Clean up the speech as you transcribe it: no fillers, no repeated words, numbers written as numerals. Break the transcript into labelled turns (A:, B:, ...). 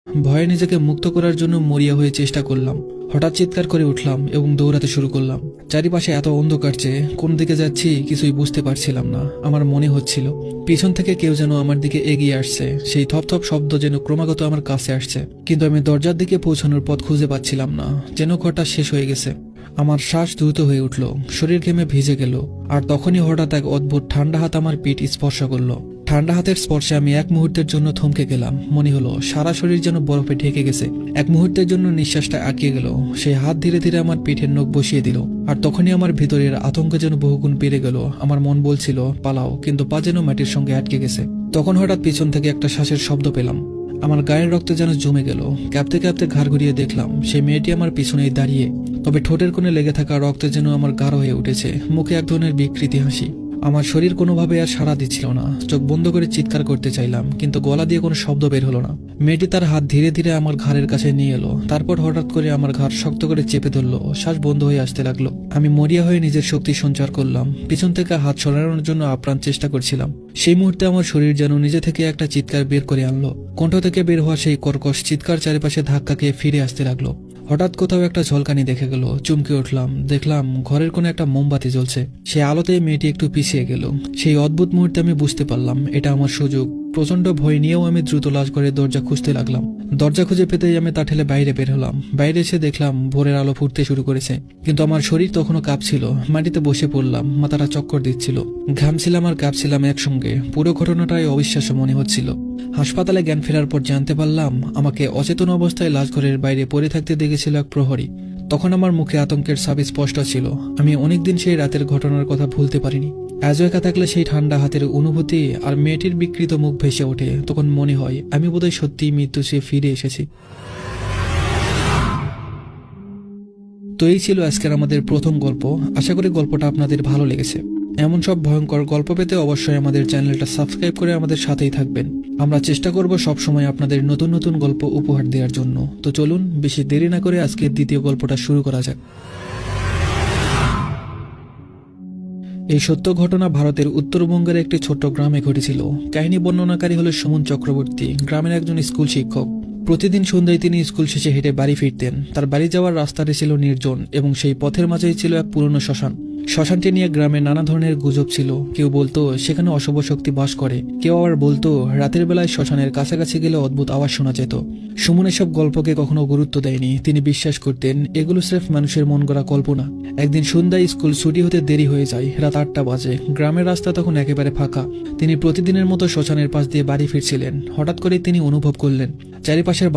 A: ভয়ে নিজেকে মুক্ত করার জন্য মরিয়া হয়ে চেষ্টা করলাম। হঠাৎ চিৎকার করে উঠলাম এবং দৌড়াতে শুরু করলাম। চারিপাশে এত অন্ধকার যে কোন দিকে যাচ্ছি কিছুই বুঝতে পারছিলাম না। আমার মনে হচ্ছিল পিছন থেকে কেউ যেন আমার দিকে এগিয়ে আসছে, সেই থপথপ শব্দ যেন ক্রমাগত আমার কাছে আসছে। কিন্তু আমি দরজার দিকে পৌঁছানোর পথ খুঁজে পাচ্ছিলাম না, যেন ঘরটা শেষ হয়ে গেছে। আমার শ্বাস দ্রুত হয়ে উঠল, শরীর ঘেমে ভিজে গেল। আর তখনই হঠাৎ এক অদ্ভুত ঠান্ডা হাত আমার পিঠ স্পর্শ করলো। ঠান্ডা হাতের স্পর্শে আমি এক মুহূর্তের জন্য থমকে গেলাম। মনে হলো সারা শরীর যেন বরফে ঢেকে গেছে। এক মুহূর্তের জন্য নিঃশ্বাসটা আটকে গেল। সেই হাত ধীরে ধীরে আমার পিঠের নখ বসিয়ে দিল। আর তখনই আমার ভিতরের আতঙ্ক যেন বহুগুণ বেড়ে গেল। আমার মন বলছিল পালাও, কিন্তু পা যেন মাটির সঙ্গে আটকে গেছে। তখন হঠাৎ পিছন থেকে একটা শ্বাসের শব্দ পেলাম। আমার গায়ের রক্ত যেন জমে গেল। কাঁপতে কাঁপতে ঘাড় ঘুরিয়ে দেখলাম সেই মেয়েটি আমার পিছনেই দাঁড়িয়ে, তবে ঠোঁটের কোণে লেগে থাকা রক্ত যেন আমার গাঢ় হয়ে উঠেছে। মুখে এক ধরনের বিকৃতি হাসি। আমার শরীর কোনোভাবে আর সাড়া দিচ্ছিল না। চোখ বন্ধ করে চিৎকার করতে চাইলাম, কিন্তু গলা দিয়ে কোনো শব্দ বের হলো না। মেয়েটি তার হাত ধীরে ধীরে আমার ঘাড়ের কাছে নিয়ে এলো। তারপর হঠাৎ করে আমার ঘাড় শক্ত করে চেপে ধরলো। শ্বাস বন্ধ হয়ে আসতে লাগলো। আমি মরিয়া হয়ে নিজের শক্তি সঞ্চার করলাম। পিছন থেকে হাত সরানোর জন্য আপ্রাণ চেষ্টা করছিলাম। সেই মুহূর্তে আমার শরীর যেন নিজে থেকে একটা চিৎকার বের করে আনলো। কণ্ঠ থেকে বের হওয়া সেই কর্কশ চিৎকার চারিপাশে ধাক্কা খেয়ে ফিরে আসতে লাগলো। হঠাৎ কোথাও একটা ঝলকানি দেখে গেল। চমকে উঠলাম। দেখলাম ঘরের কোণে একটা মোমবাতি জ্বলছে। সেই আলোতে মেয়েটি একটু পিছিয়ে গেল। সেই অদ্ভুত মুহূর্তে আমি বুঝতে পারলাম এটা আমার সুযোগ। প্রচন্ড ভয় নিয়েও আমি দ্রুত লাশ করে দরজা খুঁজতে লাগলাম। দরজা খুঁজে পেতেই আমি তা ঠেলে বাইরে বের হলাম। বাইরে এসে দেখলাম ভোরের আলো ফুটতে শুরু করেছে, কিন্তু আমার শরীর তখনও কাঁপছিল। মাটিতে বসে পড়লাম, মাথাটা চক্কর দিচ্ছিল। ঘামছিলাম আর কাঁপছিলাম একসঙ্গে। পুরো ঘটনাটাই অবিশ্বাস্য মনে হচ্ছিল। হাসপাতালে জ্ঞান ফেরার পর জানতে পারলাম আমাকে অচেতন অবস্থায় লাশঘরের বাইরে পড়ে থাকতে দেখেছিল এক প্রহরী। তখন আমার মুখে আতঙ্কের ছাপ স্পষ্ট ছিল। আমি অনেকদিন সেই রাতের ঘটনার কথা ভুলতে পারিনি। আজও একা থাকলে সেই ঠান্ডা হাতের অনুভূতি আর মেয়েটির বিকৃত মুখ ভেসে ওঠে। তখন মনে হয় আমি বোধহয় সত্যিই মৃত্যু চেয়ে ফিরে এসেছি। তো এই ছিল আজকের আমাদের প্রথম গল্প। আশা করি গল্পটা আপনাদের ভালো লেগেছে। এমন সব ভয়ঙ্কর গল্প পেতে অবশ্যই আমাদের চ্যানেলটা সাবস্ক্রাইব করে আমাদের সাথেই থাকবেন। আমরা চেষ্টা করব সবসময় আপনাদের নতুন নতুন গল্প উপহার দেওয়ার জন্য। তো চলুন বেশি দেরি না করে আজকের দ্বিতীয় গল্পটা শুরু করা যাক। এই সত্য ঘটনা ভারতের উত্তরবঙ্গের একটি ছোট্ট গ্রামে ঘটেছিল। কাহিনী বর্ণনাকারী হল সুমন চক্রবর্তী, গ্রামের একজন স্কুল শিক্ষক। প্রতিদিন সন্ধ্যায় তিনি স্কুল শেষে হেঁটে বাড়ি ফিরতেন। তার বাড়ি যাওয়ার রাস্তাটি ছিল নির্জন এবং সেই পথের মাঝেই ছিল এক পুরনো শ্মশান। শ্মশানটি নিয়ে গ্রামে নানা ধরনের গুজব ছিল। কেউ বলতো সেখানে অশুভ শক্তি বাস করে, কেউ আবার বলতো রাতের বেলায় শ্মশানের কাছাকাছি গেলে অদ্ভুত আওয়াজ শোনা যেত। সুমন এসব গল্পকে কখনো গুরুত্ব দেয়নি। তিনি বিশ্বাস করতেন এগুলো স্রেফ মানুষের মন গড়া কল্পনা। একদিন সন্ধ্যায় স্কুল ছুটি হতে দেরি হয়ে যায়। রাত 8টা বাজে। গ্রামের রাস্তা তখন একেবারে ফাঁকা। তিনি প্রতিদিনের মতো শ্মশানের পাশ দিয়ে বাড়ি ফিরছিলেন। হঠাৎ করে তিনি অনুভব করলেন চারিপাশের